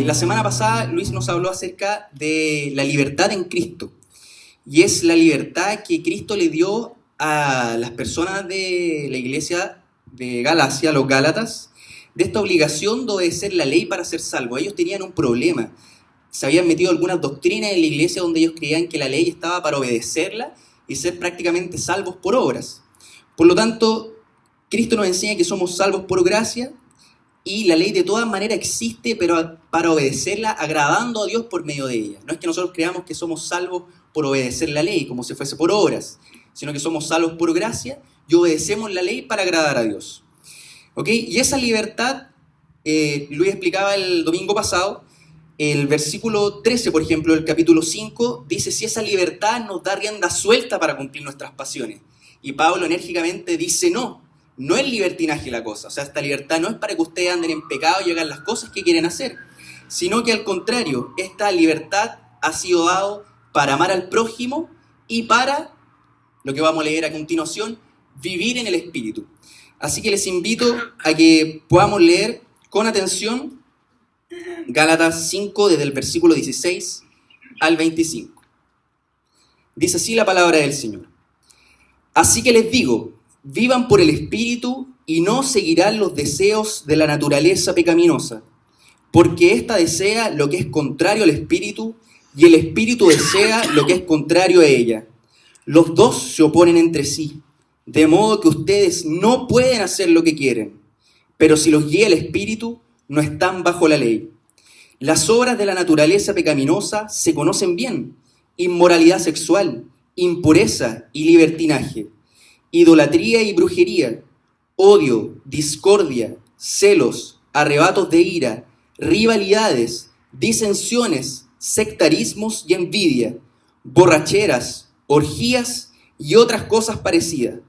La semana pasada Luis nos habló acerca de la libertad en Cristo. Y es la libertad que Cristo le dio a las personas de la iglesia de Galacia, los Gálatas, de esta obligación de obedecer la ley para ser salvos. Ellos tenían un problema. Se habían metido algunas doctrinas en la iglesia donde ellos creían que la ley estaba para obedecerla y ser prácticamente salvos por obras. Por lo tanto, Cristo nos enseña que somos salvos por gracia y la ley de todas maneras existe, pero para obedecerla, agradando a Dios por medio de ella. No es que nosotros creamos que somos salvos por obedecer la ley, como si fuese por obras, sino que somos salvos por gracia y obedecemos la ley para agradar a Dios. ¿Ok? Y esa libertad, Luis explicaba el domingo pasado, el versículo 13, por ejemplo, del capítulo 5, dice: si esa libertad nos da rienda suelta para cumplir nuestras pasiones. Y Pablo enérgicamente dice: no es libertinaje la cosa. O sea, esta libertad no es para que ustedes anden en pecado y hagan las cosas que quieren hacer, sino que al contrario, esta libertad ha sido dado para amar al prójimo y para, lo que vamos a leer a continuación, vivir en el Espíritu. Así que les invito a que podamos leer con atención Gálatas 5, desde el versículo 16 al 25. Dice así la palabra del Señor: así que les digo, vivan por el Espíritu y no seguirán los deseos de la naturaleza pecaminosa, porque ésta desea lo que es contrario al Espíritu y el Espíritu desea lo que es contrario a ella. Los dos se oponen entre sí, de modo que ustedes no pueden hacer lo que quieren, pero si los guía el Espíritu, no están bajo la ley. Las obras de la naturaleza pecaminosa se conocen bien: inmoralidad sexual, impureza y libertinaje, idolatría y brujería, odio, discordia, celos, arrebatos de ira, rivalidades, disensiones, sectarismos y envidia, borracheras, orgías y otras cosas parecidas.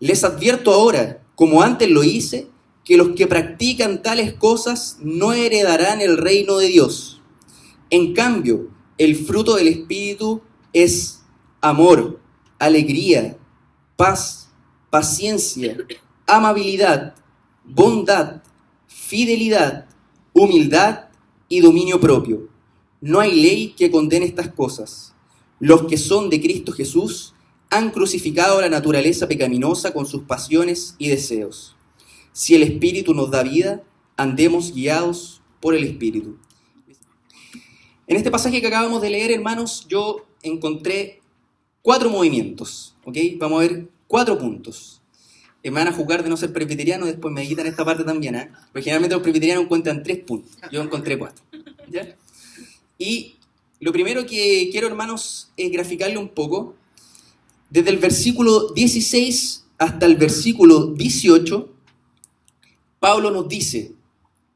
Les advierto ahora, como antes lo hice, que los que practican tales cosas no heredarán el reino de Dios. En cambio, el fruto del Espíritu es amor, alegría, paz, paciencia, amabilidad, bondad, fidelidad, humildad y dominio propio. No hay ley que condene estas cosas. Los que son de Cristo Jesús han crucificado la naturaleza pecaminosa con sus pasiones y deseos. Si el Espíritu nos da vida, andemos guiados por el Espíritu. En este pasaje que acabamos de leer, hermanos, yo encontré 4 movimientos. ¿Ok? Vamos a ver 4 puntos. Me van a juzgar de no ser presbiteriano, después me quitan esta parte también, ¿eh? Porque generalmente los presbiterianos encuentran 3 puntos. Yo encontré 4. ¿Ya? Y lo primero que quiero, hermanos, es graficarle un poco. Desde el versículo 16 hasta el versículo 18, Pablo nos dice: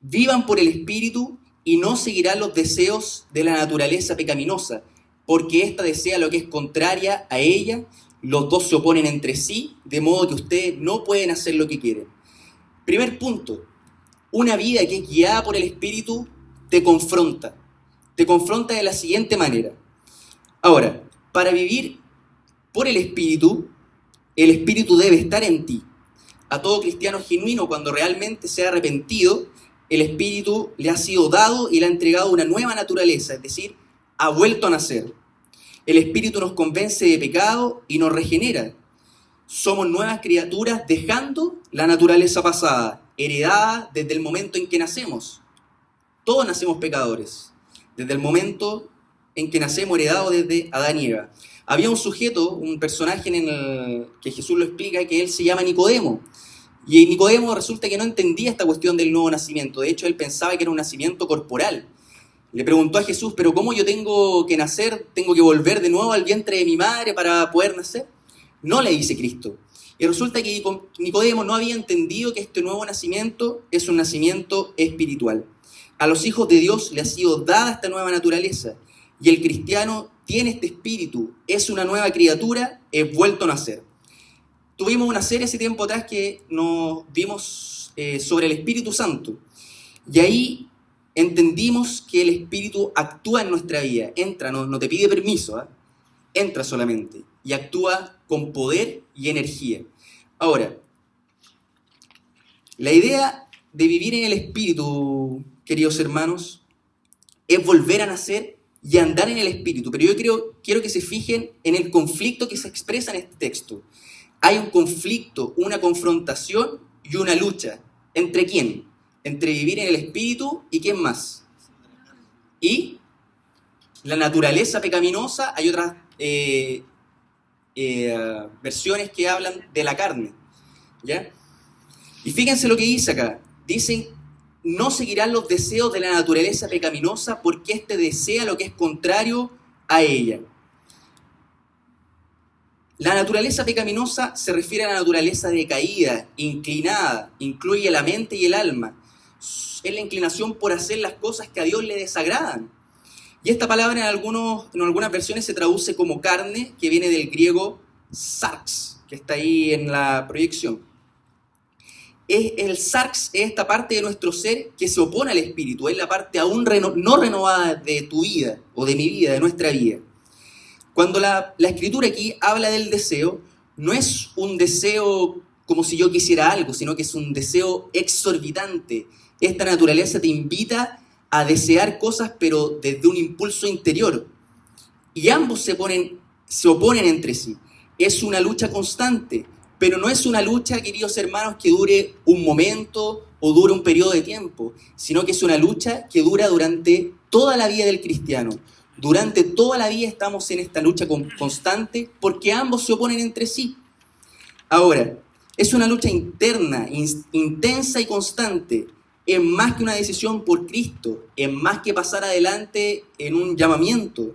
vivan por el Espíritu y no seguirán los deseos de la naturaleza pecaminosa, porque ésta desea lo que es contraria a ella. Los dos se oponen entre sí, de modo que ustedes no pueden hacer lo que quieren. Primer punto: una vida que es guiada por el Espíritu te confronta. Te confronta de la siguiente manera. Ahora, para vivir por el Espíritu debe estar en ti. A todo cristiano genuino, cuando realmente se ha arrepentido, el Espíritu le ha sido dado y le ha entregado una nueva naturaleza, es decir, ha vuelto a nacer. El Espíritu nos convence de pecado y nos regenera. Somos nuevas criaturas dejando la naturaleza pasada, heredada desde el momento en que nacemos. Todos nacemos pecadores, desde el momento en que nacemos, heredados desde Adán y Eva. Había un sujeto, un personaje en el que Jesús lo explica, que él se llama Nicodemo. Y Nicodemo resulta que no entendía esta cuestión del nuevo nacimiento. De hecho, él pensaba que era un nacimiento corporal. Le preguntó a Jesús: ¿pero cómo yo tengo que nacer? ¿Tengo que volver de nuevo al vientre de mi madre para poder nacer? No, le dice Cristo. Y resulta que Nicodemo no había entendido que este nuevo nacimiento es un nacimiento espiritual. A los hijos de Dios le ha sido dada esta nueva naturaleza. Y el cristiano tiene este espíritu, es una nueva criatura, es vuelto a nacer. Tuvimos una serie hace tiempo atrás que nos vimos sobre el Espíritu Santo. Y ahí entendimos que el Espíritu actúa en nuestra vida. Entra, no te pide permiso, ¿eh? Entra solamente y actúa con poder y energía. Ahora, la idea de vivir en el Espíritu, queridos hermanos, es volver a nacer y andar en el Espíritu. Pero yo quiero que se fijen en el conflicto que se expresa en este texto. Hay un conflicto, una confrontación y una lucha. ¿Entre quién? Entre vivir en el Espíritu y ¿quién más? Y la naturaleza pecaminosa. Hay otras versiones que hablan de la carne, ¿ya? Y fíjense lo que dice acá. Dicen, no seguirán los deseos de la naturaleza pecaminosa porque éste desea lo que es contrario a ella. La naturaleza pecaminosa se refiere a la naturaleza decaída, inclinada, incluye la mente y el alma. Es la inclinación por hacer las cosas que a Dios le desagradan. Y esta palabra en algunas versiones se traduce como carne, que viene del griego sarx, que está ahí en la proyección. El sarx es esta parte de nuestro ser que se opone al espíritu, es la parte aún no renovada de tu vida, o de mi vida, de nuestra vida. Cuando la escritura aquí habla del deseo, no es un deseo como si yo quisiera algo, sino que es un deseo exorbitante. Esta naturaleza te invita a desear cosas, pero desde un impulso interior. Y ambos se oponen entre sí. Es una lucha constante, pero no es una lucha, queridos hermanos, que dure un momento o dure un periodo de tiempo, sino que es una lucha que dura durante toda la vida del cristiano. Durante toda la vida estamos en esta lucha constante porque ambos se oponen entre sí. Ahora, es una lucha interna, intensa y constante. Es más que una decisión por Cristo, es más que pasar adelante en un llamamiento,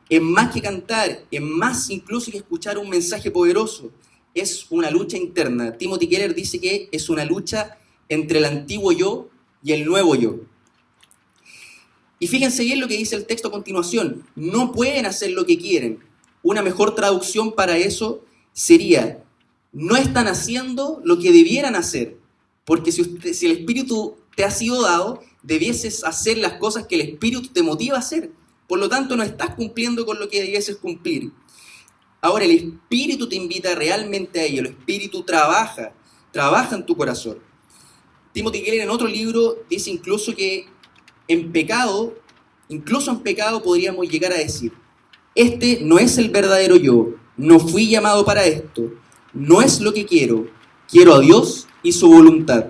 es más que cantar, es más incluso que escuchar un mensaje poderoso. Es una lucha interna. Timothy Keller dice que es una lucha entre el antiguo yo y el nuevo yo. Y fíjense bien lo que dice el texto a continuación. No pueden hacer lo que quieren. Una mejor traducción para eso sería, no están haciendo lo que debieran hacer. Porque si el Espíritu te ha sido dado, debieses hacer las cosas que el Espíritu te motiva a hacer. Por lo tanto, no estás cumpliendo con lo que debieses cumplir. Ahora, el Espíritu te invita realmente a ello. El Espíritu trabaja en tu corazón. Timothy Keller en otro libro dice incluso que incluso en pecado podríamos llegar a decir, este no es el verdadero yo, no fui llamado para esto, no es lo que quiero a Dios y su voluntad.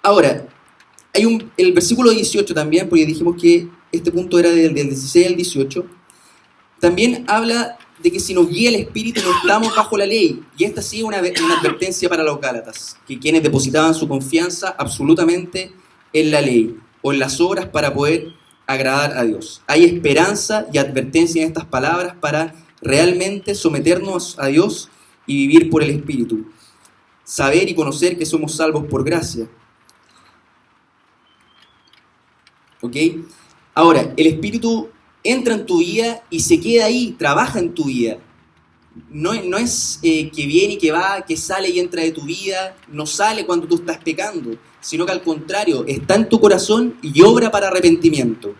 Ahora, hay el versículo 18 también, porque dijimos que este punto era del 16 al 18, también habla de que si nos guía el Espíritu no estamos bajo la ley, y esta sí es una advertencia para los Gálatas, que quienes depositaban su confianza absolutamente en la ley o en las obras para poder agradar a Dios. Hay esperanza y advertencia en estas palabras para realmente someternos a Dios y vivir por el Espíritu. Saber y conocer que somos salvos por gracia. ¿Ok? Ahora, el Espíritu entra en tu vida y se queda ahí, trabaja en tu vida. No es que viene y que va, que sale y entra de tu vida, no sale cuando tú estás pecando, sino que al contrario, está en tu corazón y obra para arrepentimiento.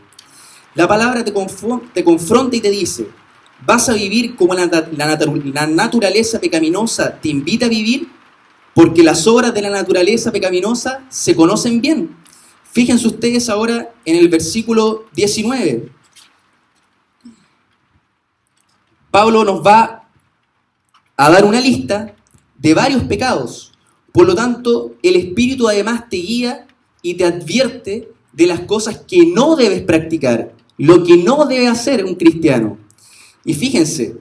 La palabra te confronta y te dice, ¿vas a vivir como la naturaleza pecaminosa te invita a vivir? Porque las obras de la naturaleza pecaminosa se conocen bien. Fíjense ustedes ahora en el versículo 19. Pablo nos va a dar una lista de varios pecados. Por lo tanto, el Espíritu además te guía y te advierte de las cosas que no debes practicar, lo que no debe hacer un cristiano. Y fíjense,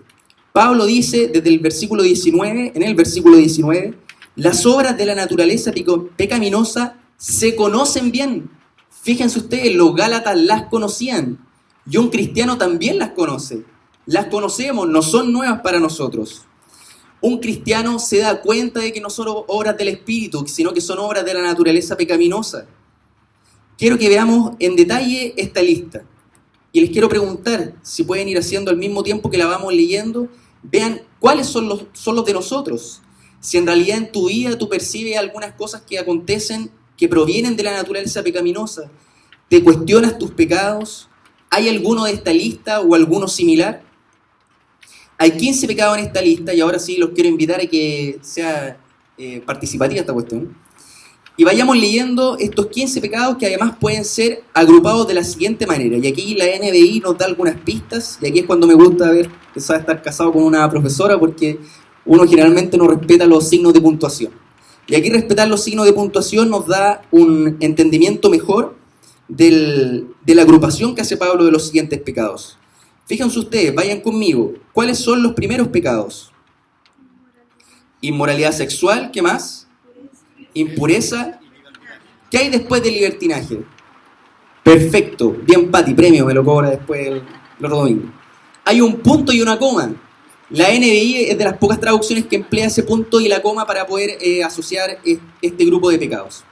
Pablo dice desde el versículo 19, en el versículo 19, las obras de la naturaleza pecaminosa se conocen bien. Fíjense ustedes, los Gálatas las conocían y un cristiano también las conoce. Las conocemos, no son nuevas para nosotros. Un cristiano se da cuenta de que no son obras del Espíritu, sino que son obras de la naturaleza pecaminosa. Quiero que veamos en detalle esta lista. Y les quiero preguntar, si pueden ir haciendo al mismo tiempo que la vamos leyendo, vean cuáles son los de nosotros. Si en realidad en tu vida tú percibes algunas cosas que acontecen que provienen de la naturaleza pecaminosa, te cuestionas tus pecados, ¿hay alguno de esta lista o alguno similar? Hay 15 pecados en esta lista y ahora sí los quiero invitar a que sea participativa esta cuestión. Y vayamos leyendo estos 15 pecados que además pueden ser agrupados de la siguiente manera. Y aquí la NBI nos da algunas pistas, y aquí es cuando me gusta ver que sabe estar casado con una profesora, porque uno generalmente no respeta los signos de puntuación. Y aquí respetar los signos de puntuación nos da un entendimiento mejor de la agrupación que hace Pablo de los siguientes pecados. Fíjense ustedes, vayan conmigo. ¿Cuáles son los primeros pecados? Inmoralidad sexual, ¿qué más? Impureza. ¿Qué hay después del libertinaje? Perfecto, bien Pati, premio, me lo cobra después el otro domingo. Hay un punto y una coma. La NBI es de las pocas traducciones que emplea ese punto y la coma para poder asociar este grupo de pecados.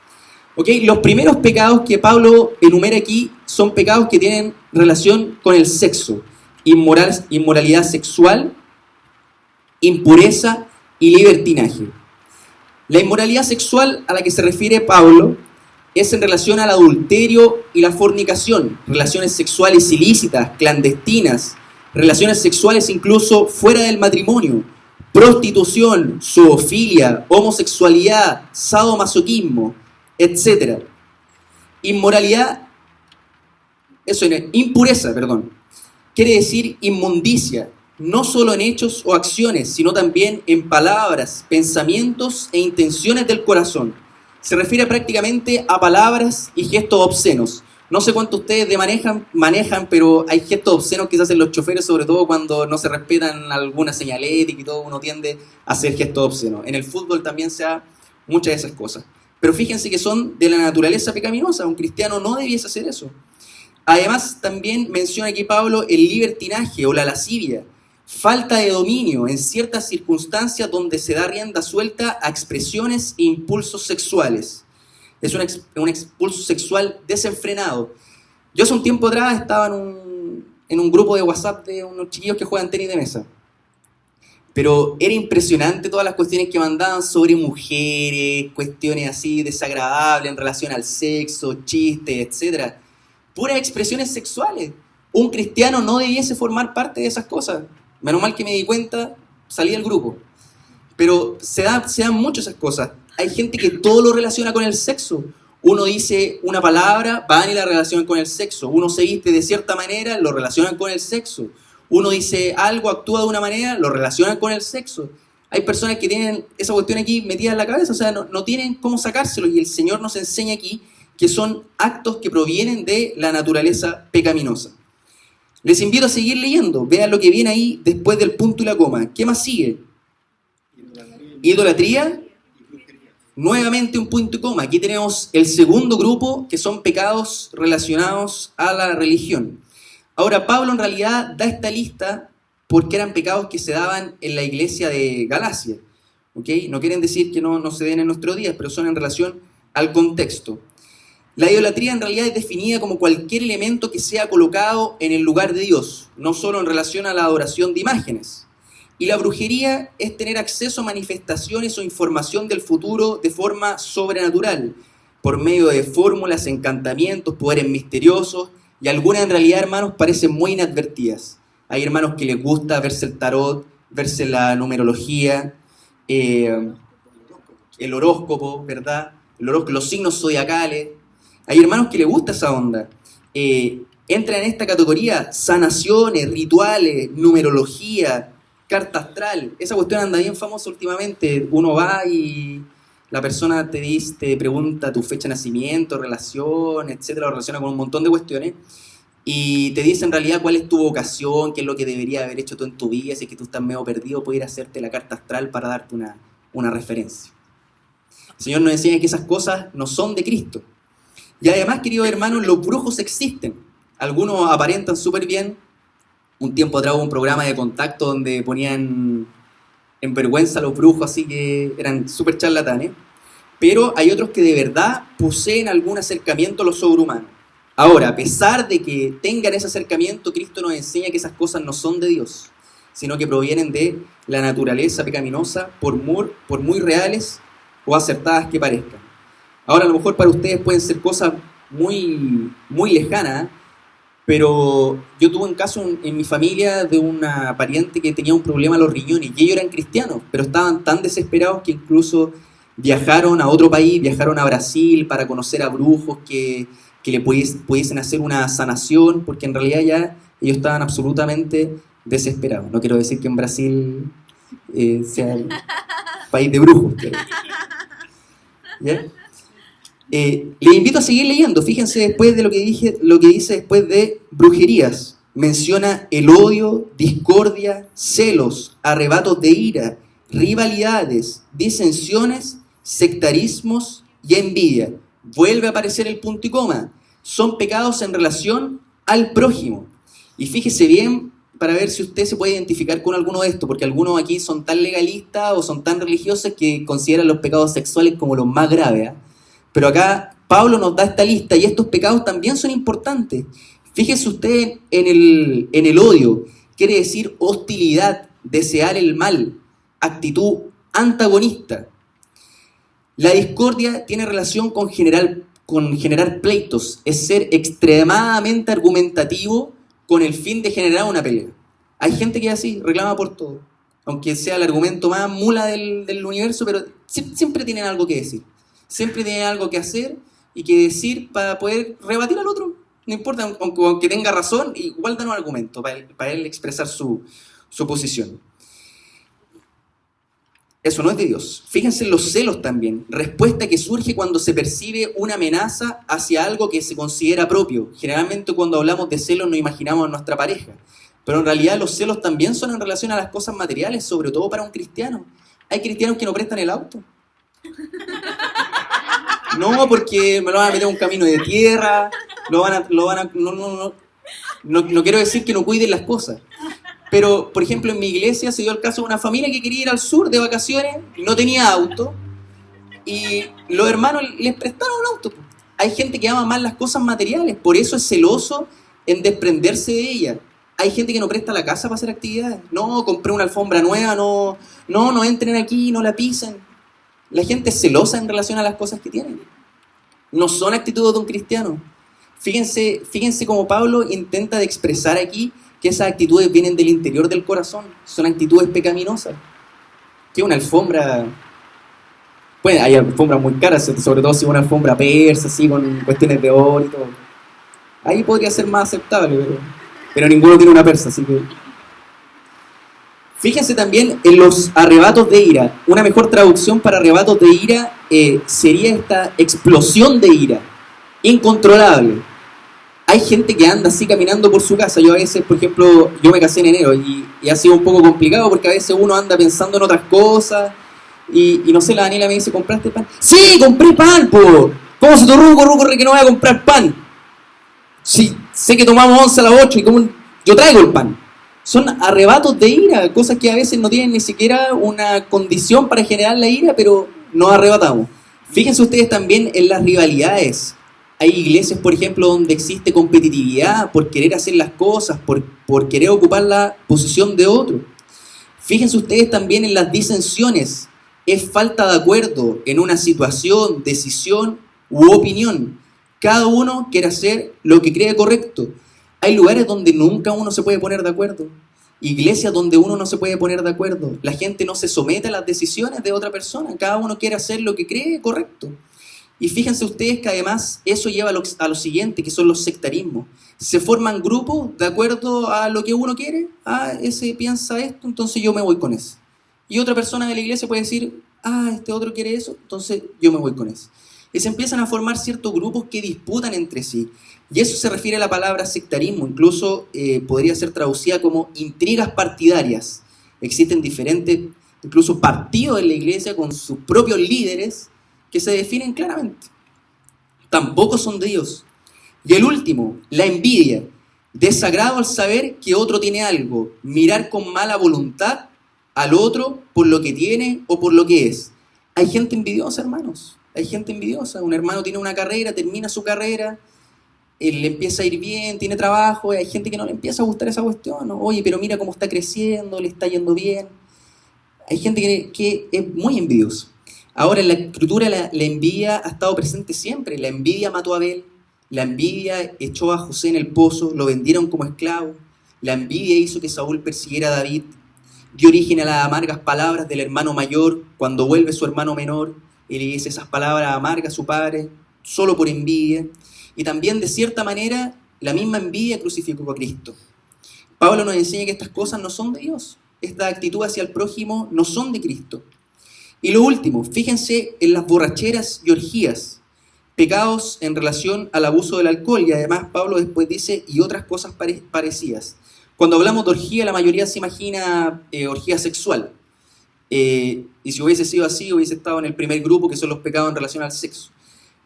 ¿Okay? Los primeros pecados que Pablo enumera aquí son pecados que tienen relación con el sexo. Inmoralidad sexual, impureza y libertinaje. La inmoralidad sexual a la que se refiere Pablo es en relación al adulterio y la fornicación, relaciones sexuales ilícitas, clandestinas, relaciones sexuales incluso fuera del matrimonio, prostitución, zoofilia, homosexualidad, sadomasoquismo, etc. Impureza, quiere decir inmundicia, no solo en hechos o acciones, sino también en palabras, pensamientos e intenciones del corazón. Se refiere prácticamente a palabras y gestos obscenos. No sé cuánto ustedes manejan, pero hay gestos obscenos que se hacen los choferes, sobre todo cuando no se respetan alguna señalética y todo, uno tiende a hacer gestos obscenos. En el fútbol también se da muchas de esas cosas. Pero fíjense que son de la naturaleza pecaminosa, un cristiano no debiese hacer eso. Además, también menciona aquí Pablo el libertinaje o la lascivia, falta de dominio en ciertas circunstancias donde se da rienda suelta a expresiones e impulsos sexuales. Es un impulso sexual desenfrenado. Yo hace un tiempo atrás estaba en un grupo de WhatsApp de unos chiquillos que juegan tenis de mesa. Pero era impresionante todas las cuestiones que mandaban sobre mujeres, cuestiones así desagradables en relación al sexo, chistes, etc. Puras expresiones sexuales. Un cristiano no debiese formar parte de esas cosas. Menos mal que me di cuenta, salí del grupo. Pero se dan mucho esas cosas. Hay gente que todo lo relaciona con el sexo. Uno dice una palabra, van y la relacionan con el sexo. Uno se viste de cierta manera, lo relacionan con el sexo. Uno dice algo, actúa de una manera, lo relacionan con el sexo. Hay personas que tienen esa cuestión aquí metida en la cabeza, o sea, no tienen cómo sacárselo. Y el Señor nos enseña aquí que son actos que provienen de la naturaleza pecaminosa. Les invito a seguir leyendo. Vean lo que viene ahí después del punto y la coma. ¿Qué más sigue? Idolatría. Nuevamente un punto y coma. Aquí tenemos el segundo grupo, que son pecados relacionados a la religión. Ahora, Pablo en realidad da esta lista porque eran pecados que se daban en la iglesia de Galacia. ¿Okay? No quieren decir que no se den en nuestros días, pero son en relación al contexto. La idolatría en realidad es definida como cualquier elemento que sea colocado en el lugar de Dios, no solo en relación a la adoración de imágenes. Y la brujería es tener acceso a manifestaciones o información del futuro de forma sobrenatural, por medio de fórmulas, encantamientos, poderes misteriosos, y algunas en realidad, hermanos, parecen muy inadvertidas. Hay hermanos que les gusta verse el tarot, verse la numerología, el horóscopo, ¿verdad? Los signos zodiacales. Hay hermanos que les gusta esa onda. Entran en esta categoría sanaciones, rituales, numerología, carta astral. Esa cuestión anda bien famosa últimamente. Uno va y la persona te pregunta tu fecha de nacimiento, relación, etcétera, lo relaciona con un montón de cuestiones. Y te dice en realidad cuál es tu vocación, qué es lo que deberías haber hecho tú en tu vida. Si es que tú estás medio perdido, puedes ir a hacerte la carta astral para darte una referencia. El Señor nos enseña que esas cosas no son de Cristo. Y además, queridos hermanos, los brujos existen. Algunos aparentan súper bien. Un tiempo atrás hubo un programa de Contacto donde ponían en vergüenza a los brujos, así que eran súper charlatanes. Pero hay otros que de verdad poseen algún acercamiento a lo sobrehumano. Ahora, a pesar de que tengan ese acercamiento, Cristo nos enseña que esas cosas no son de Dios, sino que provienen de la naturaleza pecaminosa, por muy reales o acertadas que parezcan. Ahora, a lo mejor para ustedes pueden ser cosas muy, muy lejanas, pero yo tuve un caso en mi familia de una pariente que tenía un problema en los riñones y ellos eran cristianos, pero estaban tan desesperados que incluso viajaron a otro país, viajaron a Brasil para conocer a brujos que le pudiesen hacer una sanación, porque en realidad ya ellos estaban absolutamente desesperados. No quiero decir que en Brasil sea el país de brujos. ¿Ya? Les invito a seguir leyendo. Fíjense después de lo que dice después de brujerías. Menciona el odio, discordia, celos, arrebatos de ira, rivalidades, disensiones, sectarismos y envidia. Vuelve a aparecer el punto y coma. Son pecados en relación al prójimo. Y fíjese bien para ver si usted se puede identificar con alguno de estos, porque algunos aquí son tan legalistas o son tan religiosos que consideran los pecados sexuales como los más graves, ¿eh? Pero acá Pablo nos da esta lista y estos pecados también son importantes. Fíjese usted en el odio, quiere decir hostilidad, desear el mal, actitud antagonista. La discordia tiene relación con generar pleitos, es ser extremadamente argumentativo con el fin de generar una pelea. Hay gente que es así, reclama por todo, aunque sea el argumento más mula del universo, pero siempre tienen algo que decir. Siempre tiene algo que hacer y que decir para poder rebatir al otro. No importa, aunque tenga razón, igual dan un argumento para él expresar su posición. Eso no es de Dios. Fíjense en los celos también. Respuesta que surge cuando se percibe una amenaza hacia algo que se considera propio. Generalmente cuando hablamos de celos nos imaginamos a nuestra pareja. Pero en realidad los celos también son en relación a las cosas materiales, sobre todo para un cristiano. Hay cristianos que no prestan el auto. No, porque me lo van a meter en un camino de tierra, no quiero decir que no cuiden las cosas. Pero, por ejemplo, en mi iglesia se dio el caso de una familia que quería ir al sur de vacaciones, no tenía auto, y los hermanos les prestaron un auto. Hay gente que ama más las cosas materiales, por eso es celoso en desprenderse de ellas. Hay gente que no presta la casa para hacer actividades. No, compré una alfombra nueva, no entren aquí, no la pisen. La gente es celosa en relación a las cosas que tienen. No son actitudes de un cristiano. Fíjense cómo Pablo intenta de expresar aquí que esas actitudes vienen del interior del corazón. Son actitudes pecaminosas. Que una alfombra... Bueno, hay alfombras muy caras, sobre todo si es una alfombra persa, así, con cuestiones de oro y todo. Ahí podría ser más aceptable, pero ninguno tiene una persa, así que... Fíjense también en los arrebatos de ira. Una mejor traducción para arrebatos de ira sería esta explosión de ira, incontrolable. Hay gente que anda así caminando por su casa. Yo a veces, por ejemplo, yo me casé en enero y ha sido un poco complicado porque a veces uno anda pensando en otras cosas y no sé, la Daniela me dice, ¿compraste pan? ¡Sí, compré pan, po! ¿Cómo se te ocurre que no voy a comprar pan? Sí, sé que tomamos 11 a las 8 y yo traigo el pan. Son arrebatos de ira, cosas que a veces no tienen ni siquiera una condición para generar la ira, pero nos arrebatamos. Fíjense ustedes también en las rivalidades. Hay iglesias, por ejemplo, donde existe competitividad por querer hacer las cosas, por querer ocupar la posición de otro. Fíjense ustedes también en las disensiones. Es falta de acuerdo en una situación, decisión u opinión. Cada uno quiere hacer lo que cree correcto. Hay lugares donde nunca uno se puede poner de acuerdo. Iglesias donde uno no se puede poner de acuerdo. La gente no se somete a las decisiones de otra persona. Cada uno quiere hacer lo que cree correcto. Y fíjense ustedes que además eso lleva a lo siguiente, que son los sectarismos. Se forman grupos de acuerdo a lo que uno quiere. Ah, ese piensa esto, entonces yo me voy con eso. Y otra persona de la iglesia puede decir, este otro quiere eso, entonces yo me voy con eso. Y se empiezan a formar ciertos grupos que disputan entre sí. Y eso se refiere a la palabra sectarismo, incluso podría ser traducida como intrigas partidarias. Existen diferentes, incluso partidos en la iglesia con sus propios líderes que se definen claramente. Tampoco son de Dios. Y el último, la envidia. Desagrado al saber que otro tiene algo. Mirar con mala voluntad al otro por lo que tiene o por lo que es. Hay gente envidiosa, hermanos. Hay gente envidiosa. Un hermano tiene una carrera, termina su carrera, él le empieza a ir bien, tiene trabajo, y hay gente que no le empieza a gustar esa cuestión, ¿no? Oye, pero mira cómo está creciendo, le está yendo bien. Hay gente que es muy envidiosa. Ahora, en la Escritura la envidia ha estado presente siempre. La envidia mató a Abel, la envidia echó a José en el pozo, lo vendieron como esclavo, la envidia hizo que Saúl persiguiera a David, dio origen a las amargas palabras del hermano mayor cuando vuelve su hermano menor, y le dice esas palabras amargas a su padre, solo por envidia. Y también, de cierta manera, la misma envidia crucificó a Cristo. Pablo nos enseña que estas cosas no son de Dios. Estas actitudes hacia el prójimo no son de Cristo. Y lo último, fíjense en las borracheras y orgías, pecados en relación al abuso del alcohol. Y además Pablo después dice, y otras cosas parecidas. Cuando hablamos de orgía, la mayoría se imagina orgía sexual. Y si hubiese sido así, hubiese estado en el primer grupo, que son los pecados en relación al sexo.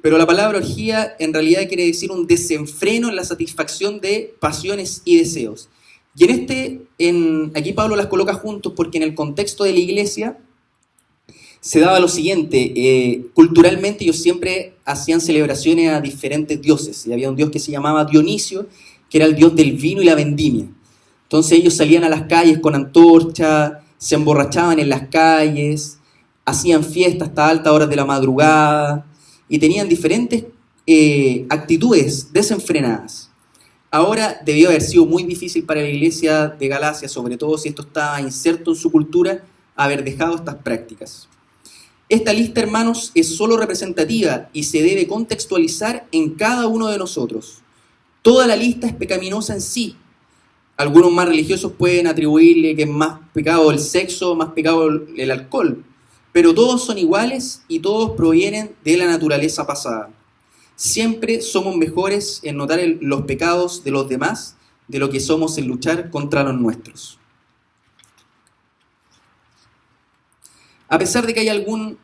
Pero la palabra orgía en realidad quiere decir un desenfreno en la satisfacción de pasiones y deseos. Y aquí Pablo las coloca juntos porque en el contexto de la iglesia se daba lo siguiente. Culturalmente ellos siempre hacían celebraciones a diferentes dioses. Y había un dios que se llamaba Dionisio, que era el dios del vino y la vendimia. Entonces ellos salían a las calles con antorchas, se emborrachaban en las calles, hacían fiestas hasta altas horas de la madrugada y tenían diferentes actitudes desenfrenadas. Ahora debió haber sido muy difícil para la iglesia de Galacia, sobre todo si esto estaba inserto en su cultura, haber dejado estas prácticas. Esta lista, hermanos, es solo representativa y se debe contextualizar en cada uno de nosotros. Toda la lista es pecaminosa en sí. Algunos más religiosos pueden atribuirle que es más pecado el sexo, más pecado el alcohol, pero todos son iguales y todos provienen de la naturaleza pasada. Siempre somos mejores en notar los pecados de los demás de lo que somos en luchar contra los nuestros. A pesar de que hay algún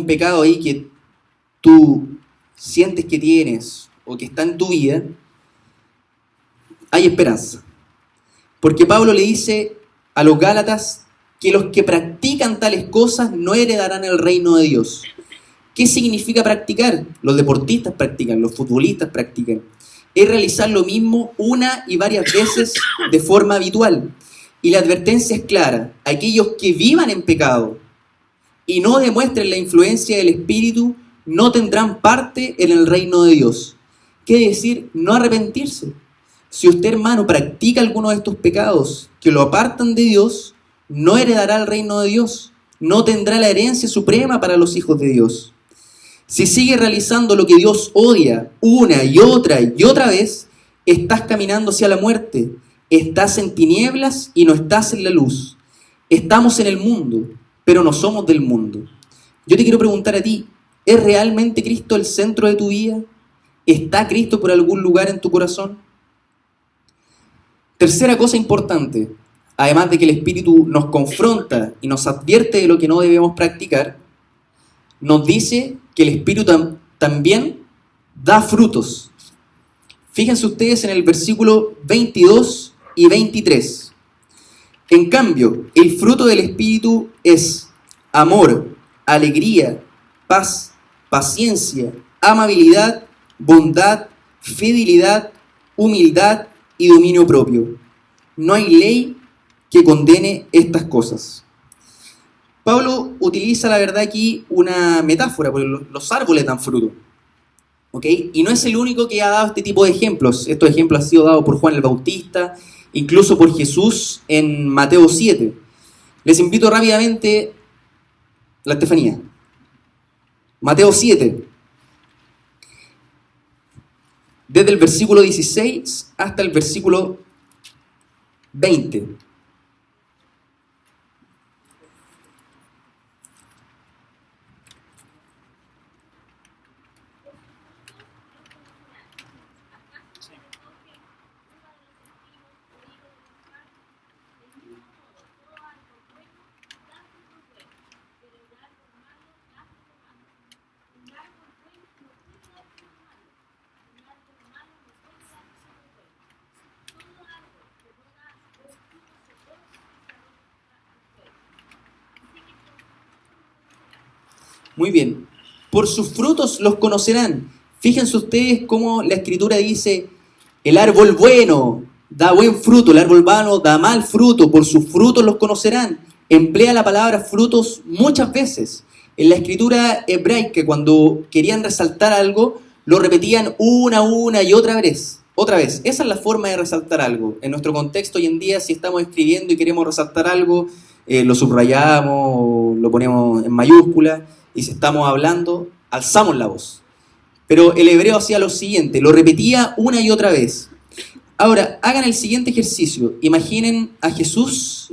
pecado ahí que tú sientes que tienes o que está en tu vida, hay esperanza. Porque Pablo le dice a los Gálatas que los que practican tales cosas no heredarán el reino de Dios. ¿Qué significa practicar? Los deportistas practican, los futbolistas practican. Es realizar lo mismo una y varias veces de forma habitual. Y la advertencia es clara. Aquellos que vivan en pecado y no demuestren la influencia del Espíritu no tendrán parte en el reino de Dios. Quiere decir, no arrepentirse. Si usted, hermano, practica alguno de estos pecados que lo apartan de Dios, no heredará el reino de Dios. No tendrá la herencia suprema para los hijos de Dios. Si sigues realizando lo que Dios odia una y otra vez, estás caminando hacia la muerte. Estás en tinieblas y no estás en la luz. Estamos en el mundo, pero no somos del mundo. Yo te quiero preguntar a ti, ¿es realmente Cristo el centro de tu vida? ¿Está Cristo por algún lugar en tu corazón? Tercera cosa importante, además de que el Espíritu nos confronta y nos advierte de lo que no debemos practicar, nos dice que el Espíritu también da frutos. Fíjense ustedes en el versículo 22 y 23. En cambio, el fruto del Espíritu es amor, alegría, paz, paciencia, amabilidad, bondad, fidelidad, humildad y dominio propio. No hay ley que condene estas cosas. Pablo utiliza, la verdad, aquí una metáfora, porque los árboles dan fruto. ¿Ok? Y no es el único que ha dado este tipo de ejemplos. Estos ejemplos han sido dados por Juan el Bautista, incluso por Jesús en Mateo 7. Les invito rápidamente la Estefanía. Mateo 7. Desde el versículo 16 hasta el versículo 20. Muy bien. Por sus frutos los conocerán. Fíjense ustedes cómo la Escritura dice, el árbol bueno da buen fruto, el árbol malo da mal fruto, por sus frutos los conocerán. Emplea la palabra frutos muchas veces. En la Escritura hebraica, cuando querían resaltar algo, lo repetían una y otra vez. Esa es la forma de resaltar algo. En nuestro contexto hoy en día, si estamos escribiendo y queremos resaltar algo, lo subrayamos o lo ponemos en mayúscula, y si estamos hablando, alzamos la voz. Pero el hebreo hacía lo siguiente, lo repetía una y otra vez. Ahora, hagan el siguiente ejercicio. Imagina a Jesús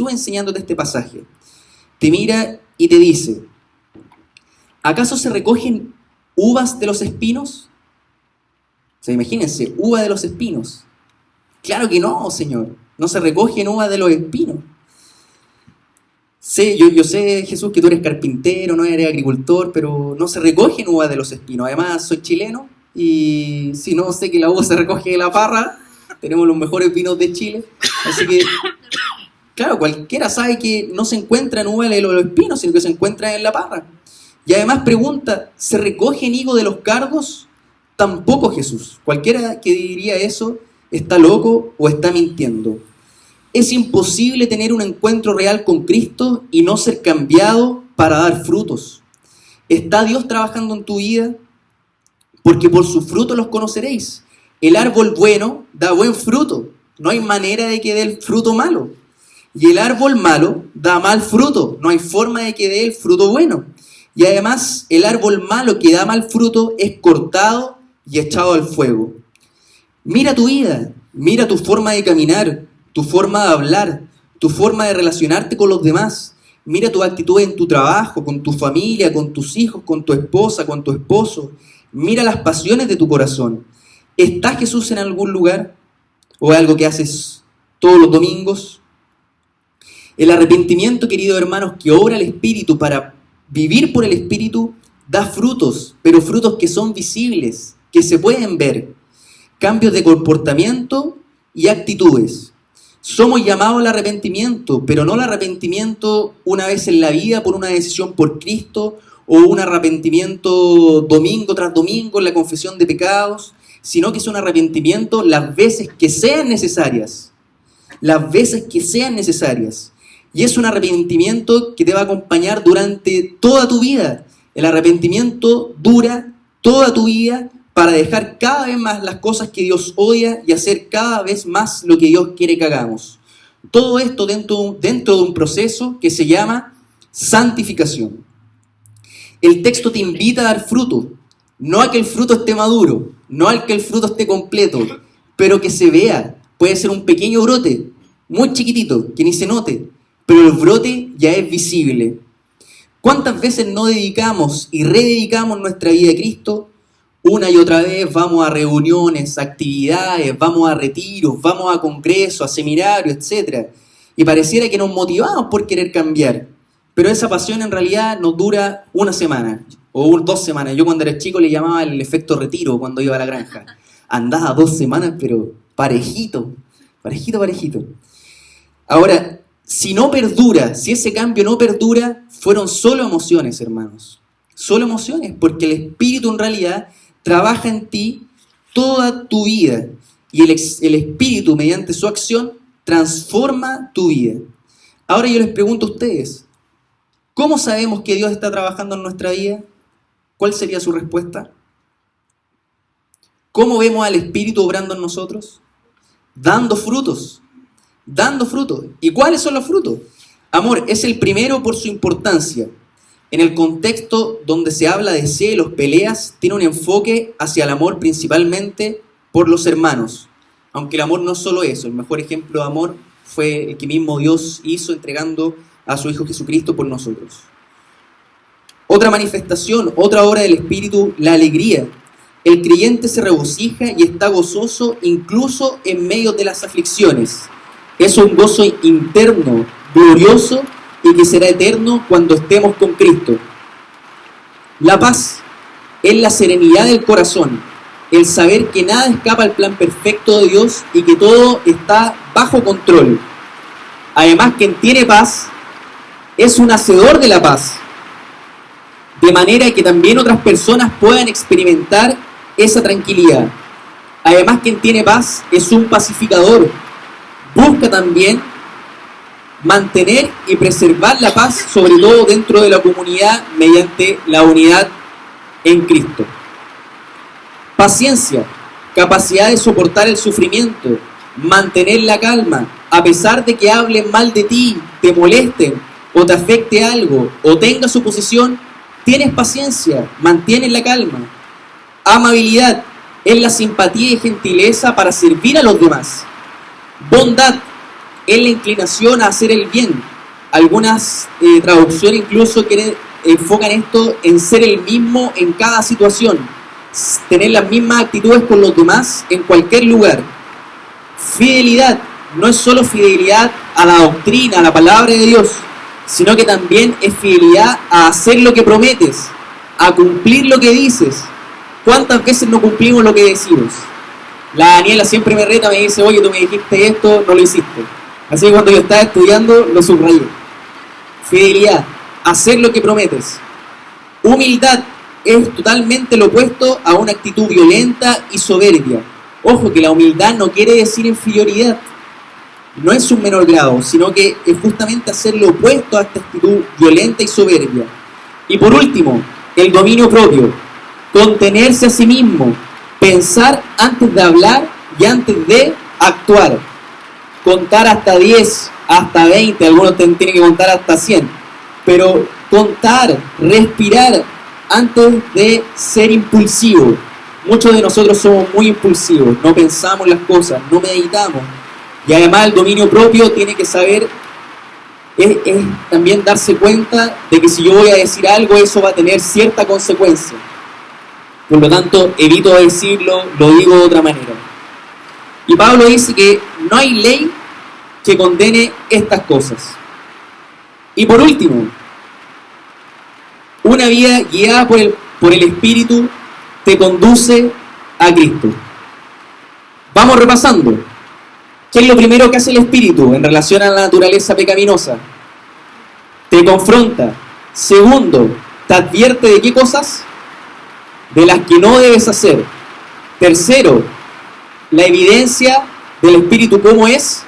enseñándote este pasaje. Te mira y te dice, ¿acaso se recogen uvas de los espinos? O sea, imagínense, uva de los espinos. Claro que no, Señor. No se recogen uvas de los espinos. Yo sé, Jesús, que tú eres carpintero, no eres agricultor, pero no se recogen uvas de los espinos. Además, soy chileno y si no sé que la uva se recoge de la parra, tenemos los mejores vinos de Chile. Así que, claro, cualquiera sabe que no se encuentra en uva de los espinos, sino que se encuentra en la parra. Y además pregunta, ¿se recogen higo de los cardos? Tampoco, Jesús. Cualquiera que diría eso está loco o está mintiendo. Es imposible tener un encuentro real con Cristo y no ser cambiado para dar frutos. ¿Está Dios trabajando en tu vida? Porque por sus frutos los conoceréis. El árbol bueno da buen fruto. No hay manera de que dé el fruto malo. Y el árbol malo da mal fruto. No hay forma de que dé el fruto bueno. Y además, el árbol malo que da mal fruto es cortado y echado al fuego. Mira tu vida, mira tu forma de caminar, tu forma de hablar, tu forma de relacionarte con los demás. Mira tu actitud en tu trabajo, con tu familia, con tus hijos, con tu esposa, con tu esposo. Mira las pasiones de tu corazón. ¿Está Jesús en algún lugar? ¿O es algo que haces todos los domingos? El arrepentimiento, queridos hermanos, que obra el Espíritu para vivir por el Espíritu, da frutos, pero frutos que son visibles, que se pueden ver. Cambios de comportamiento y actitudes. Somos llamados al arrepentimiento, pero no al arrepentimiento una vez en la vida por una decisión por Cristo, o un arrepentimiento domingo tras domingo en la confesión de pecados, sino que es un arrepentimiento las veces que sean necesarias. Las veces que sean necesarias. Y es un arrepentimiento que te va a acompañar durante toda tu vida. El arrepentimiento dura toda tu vida para dejar cada vez más las cosas que Dios odia y hacer cada vez más lo que Dios quiere que hagamos. Todo esto dentro de un proceso que se llama santificación. El texto te invita a dar fruto, no a que el fruto esté maduro, no a que el fruto esté completo, pero que se vea. Puede ser un pequeño brote, muy chiquitito, que ni se note, pero el brote ya es visible. ¿Cuántas veces no dedicamos y rededicamos nuestra vida a Cristo? Una y otra vez vamos a reuniones, actividades, vamos a retiros, vamos a congresos, a seminarios, etc. Y pareciera que nos motivamos por querer cambiar. Pero esa pasión en realidad nos dura una semana o 2 semanas. Yo cuando era chico le llamaba el efecto retiro cuando iba a la granja. Andaba 2 semanas, pero parejito. Ahora, si no perdura, si ese cambio no perdura, fueron solo emociones, hermanos. Solo emociones, porque el Espíritu en realidad trabaja en ti toda tu vida. Y el Espíritu, mediante su acción, transforma tu vida. Ahora yo les pregunto a ustedes, ¿cómo sabemos que Dios está trabajando en nuestra vida? ¿Cuál sería su respuesta? ¿Cómo vemos al Espíritu obrando en nosotros? Dando frutos. ¿Y cuáles son los frutos? Amor es el primero por su importancia. En el contexto donde se habla de celos, peleas, tiene un enfoque hacia el amor principalmente por los hermanos. Aunque el amor no es solo eso, el mejor ejemplo de amor fue el que mismo Dios hizo entregando a su Hijo Jesucristo por nosotros. Otra manifestación, otra obra del Espíritu, la alegría. El creyente se regocija y está gozoso incluso en medio de las aflicciones. Es un gozo interno, glorioso y que será eterno cuando estemos con Cristo. La paz es la serenidad del corazón, el saber que nada escapa al plan perfecto de Dios y que todo está bajo control. Además, quien tiene paz es un hacedor de la paz, de manera que también otras personas puedan experimentar esa tranquilidad. Además, quien tiene paz es un pacificador. Busca también mantener y preservar la paz, sobre todo dentro de la comunidad, mediante la unidad en Cristo. Paciencia, capacidad de soportar el sufrimiento, mantener la calma, a pesar de que hablen mal de ti, te molesten, o te afecte algo, o tengas oposición, tienes paciencia, mantienes la calma. Amabilidad es la simpatía y gentileza para servir a los demás. Bondad es la inclinación a hacer el bien. Algunas traducciones incluso enfocan esto en ser el mismo en cada situación, tener las mismas actitudes con los demás en cualquier lugar. Fidelidad no es solo fidelidad a la doctrina, a la palabra de Dios, sino que también es fidelidad a hacer lo que prometes, a cumplir lo que dices. ¿Cuántas veces no cumplimos lo que decimos? La Daniela siempre me reta, me dice, oye, tú me dijiste esto, no lo hiciste. Así que cuando yo estaba estudiando, lo subrayé. Fidelidad, hacer lo que prometes. Humildad es totalmente lo opuesto a una actitud violenta y soberbia. Ojo, que la humildad no quiere decir inferioridad. No es un menor grado, sino que es justamente hacer lo opuesto a esta actitud violenta y soberbia. Y por último, el dominio propio. Contenerse a sí mismo. Pensar antes de hablar y antes de actuar. Contar hasta 10, hasta 20, algunos tienen que contar hasta 100. Pero contar, respirar antes de ser impulsivo. Muchos de nosotros somos muy impulsivos, no pensamos las cosas, no meditamos. Y además el dominio propio tiene que saber, es también darse cuenta de que si yo voy a decir algo, eso va a tener cierta consecuencia. Por lo tanto, evito decirlo, lo digo de otra manera. Y Pablo dice que no hay ley que condene estas cosas. Y por último, una vida guiada por el Espíritu te conduce a Cristo. Vamos repasando. ¿Qué es lo primero que hace el Espíritu en relación a la naturaleza pecaminosa? Te confronta. Segundo, te advierte de qué cosas? De las que no debes hacer. Tercero, la evidencia del Espíritu, ¿cómo es?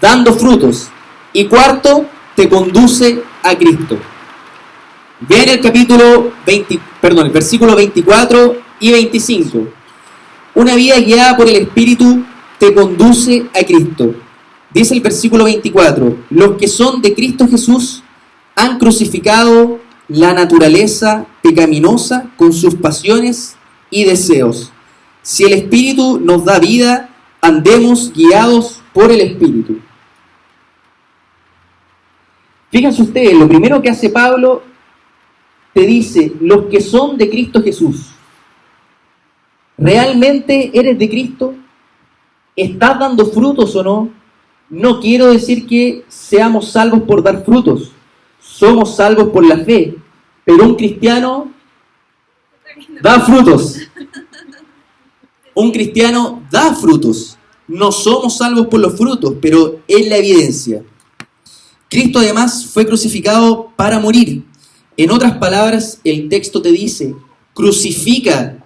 Dando frutos. Y cuarto, te conduce a Cristo. Vean el versículo 24 y 25. Una vida guiada por el Espíritu te conduce a Cristo. Dice el versículo 24, los que son de Cristo Jesús han crucificado la naturaleza pecaminosa con sus pasiones y deseos. Si el Espíritu nos da vida, andemos guiados por el Espíritu. Fíjense ustedes, lo primero que hace Pablo te dice, los que son de Cristo Jesús. ¿Realmente eres de Cristo? ¿Estás dando frutos o no? No quiero decir que seamos salvos por dar frutos. Somos salvos por la fe. Pero un cristiano da frutos. Un cristiano da frutos. No somos salvos por los frutos, pero es la evidencia. Cristo además fue crucificado para morir. En otras palabras, el texto te dice, crucifica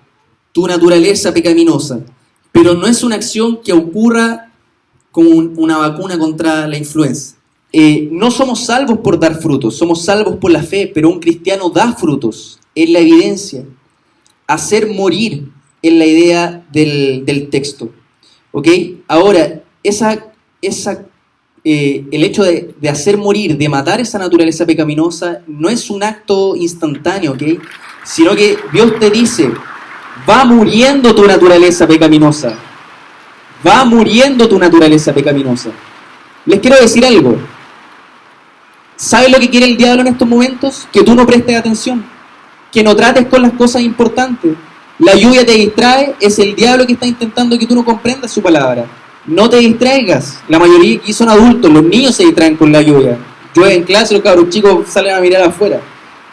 tu naturaleza pecaminosa. Pero no es una acción que ocurra como una vacuna contra la influenza. No somos salvos por dar frutos, somos salvos por la fe, pero un cristiano da frutos, es la evidencia. Hacer morir es la idea del texto. ¿Ok? Ahora, el hecho de hacer morir, de matar esa naturaleza pecaminosa, no es un acto instantáneo, ¿ok? Sino que Dios te dice, va muriendo tu naturaleza pecaminosa. Va muriendo tu naturaleza pecaminosa. Les quiero decir algo. ¿Sabes lo que quiere el diablo en estos momentos? Que tú no prestes atención. Que no trates con las cosas importantes. La lluvia te distrae, es el diablo que está intentando que tú no comprendas su palabra. No te distraigas. La mayoría aquí son adultos, los niños se distraen con la lluvia. Llueve en clase, los cabros chicos salen a mirar afuera.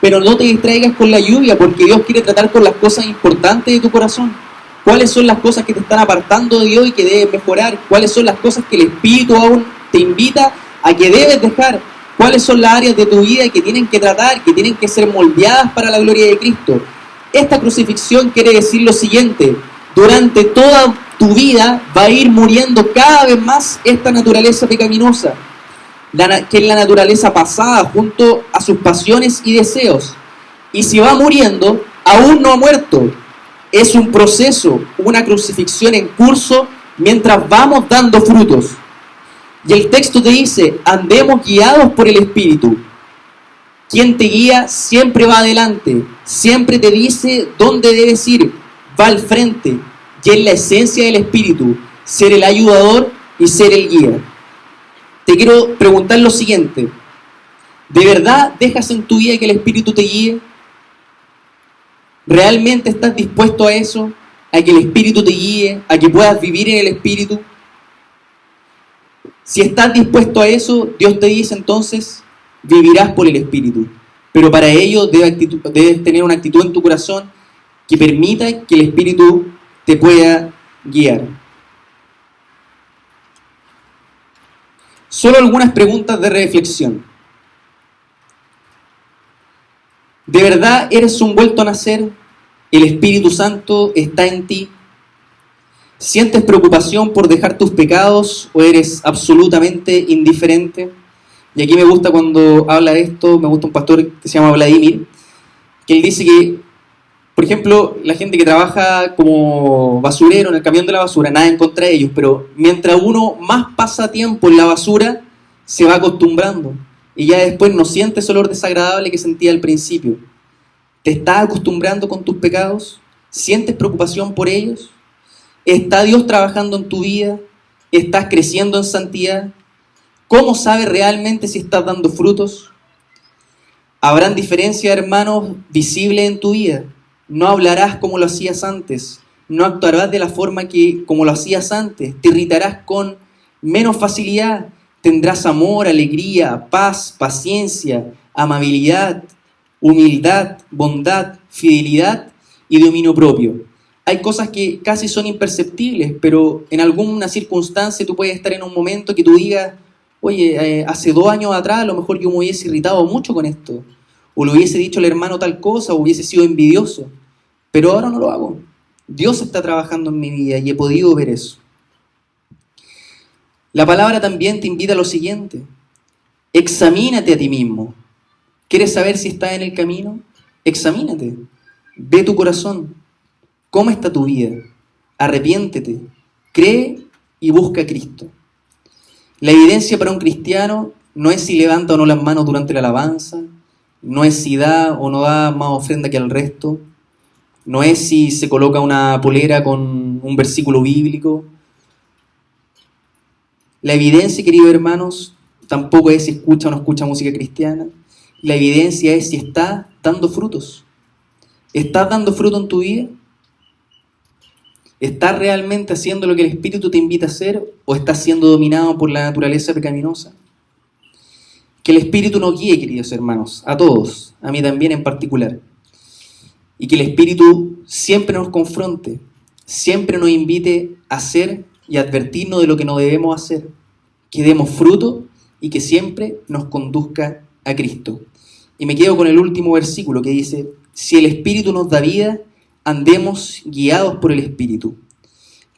Pero no te distraigas con la lluvia, porque Dios quiere tratar con las cosas importantes de tu corazón. ¿Cuáles son las cosas que te están apartando de Dios y que debes mejorar? ¿Cuáles son las cosas que el Espíritu aún te invita a que debes dejar? ¿Cuáles son las áreas de tu vida que tienen que tratar, que tienen que ser moldeadas para la gloria de Cristo? Esta crucifixión quiere decir lo siguiente: durante toda tu vida va a ir muriendo cada vez más esta naturaleza pecaminosa, que es la naturaleza pasada junto a sus pasiones y deseos. Y si va muriendo, aún no ha muerto. Es un proceso, una crucifixión en curso mientras vamos dando frutos. Y el texto te dice, andemos guiados por el Espíritu. Quien te guía siempre va adelante, siempre te dice dónde debes ir, va al frente. Y es la esencia del Espíritu, ser el ayudador y ser el guía. Te quiero preguntar lo siguiente, ¿de verdad dejas en tu vida que el Espíritu te guíe? ¿Realmente estás dispuesto a eso? ¿A que el Espíritu te guíe? ¿A que puedas vivir en el Espíritu? Si estás dispuesto a eso, Dios te dice entonces, vivirás por el Espíritu. Pero para ello debes tener una actitud en tu corazón que permita que el Espíritu te pueda guiar. Solo algunas preguntas de reflexión. ¿De verdad eres un vuelto a nacer? ¿El Espíritu Santo está en ti? ¿Sientes preocupación por dejar tus pecados o eres absolutamente indiferente? Y aquí me gusta cuando habla de esto, me gusta un pastor que se llama Vladimir, que él dice que, por ejemplo, la gente que trabaja como basurero en el camión de la basura, nada en contra de ellos, pero mientras uno más pasa tiempo en la basura, se va acostumbrando. Y ya después no siente ese olor desagradable que sentía al principio. ¿Te estás acostumbrando con tus pecados? ¿Sientes preocupación por ellos? ¿Está Dios trabajando en tu vida? ¿Estás creciendo en santidad? ¿Cómo sabes realmente si estás dando frutos? ¿Habrán diferencias, hermanos, visibles en tu vida? No hablarás como lo hacías antes. No actuarás de la forma como lo hacías antes. Te irritarás con menos facilidad. Tendrás amor, alegría, paz, paciencia, amabilidad, humildad, bondad, fidelidad y dominio propio. Hay cosas que casi son imperceptibles, pero en alguna circunstancia tú puedes estar en un momento que tú digas, oye, hace 2 años atrás a lo mejor yo me hubiese irritado mucho con esto, o le hubiese dicho al hermano tal cosa, o hubiese sido envidioso, pero ahora no lo hago. Dios está trabajando en mi vida y he podido ver eso. La palabra también te invita a lo siguiente, examínate a ti mismo. ¿Quieres saber si estás en el camino? Examínate, ve tu corazón. ¿Cómo está tu vida? Arrepiéntete, cree y busca a Cristo. La evidencia para un cristiano no es si levanta o no las manos durante la alabanza, no es si da o no da más ofrenda que al resto, no es si se coloca una polera con un versículo bíblico. La evidencia, queridos hermanos, tampoco es si escucha o no escucha música cristiana. La evidencia es si está dando frutos. ¿Estás dando fruto en tu vida? ¿Estás realmente haciendo lo que el Espíritu te invita a hacer o estás siendo dominado por la naturaleza pecaminosa? Que el Espíritu nos guíe, queridos hermanos, a todos, a mí también en particular. Y que el Espíritu siempre nos confronte, siempre nos invite a hacer y a advertirnos de lo que no debemos hacer, que demos fruto y que siempre nos conduzca a Cristo. Y me quedo con el último versículo que dice, si el Espíritu nos da vida, andemos guiados por el Espíritu.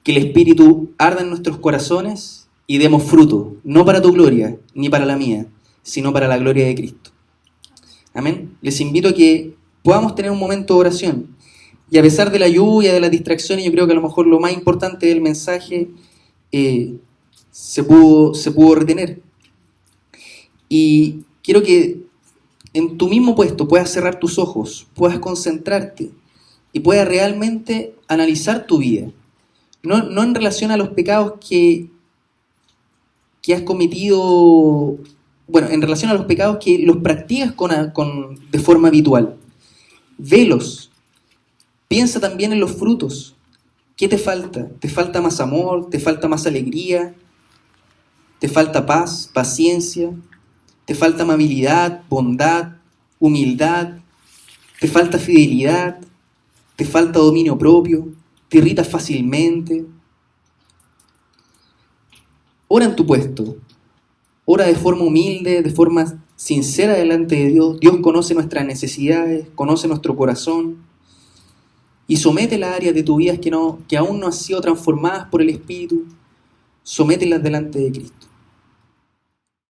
Que el Espíritu arda en nuestros corazones y demos fruto, no para tu gloria, ni para la mía, sino para la gloria de Cristo. Amén. Les invito a que podamos tener un momento de oración. Y a pesar de la lluvia, de las distracciones, yo creo que a lo mejor lo más importante del mensaje se pudo retener. Y quiero que en tu mismo puesto puedas cerrar tus ojos, puedas concentrarte y puedas realmente analizar tu vida. No en relación a los pecados que has cometido, bueno, en relación a los pecados que los practicas de forma habitual. Velos. Piensa también en los frutos. ¿Qué te falta? ¿Te falta más amor? ¿Te falta más alegría? ¿Te falta paz, paciencia? ¿Te falta amabilidad, bondad, humildad? ¿Te falta fidelidad? ¿Te falta dominio propio? ¿Te irritas fácilmente? Ora en tu puesto. Ora de forma humilde, de forma sincera delante de Dios. Dios conoce nuestras necesidades, conoce nuestro corazón. Y somete las áreas de tu vida que aún no han sido transformadas por el Espíritu. Somételas delante de Cristo.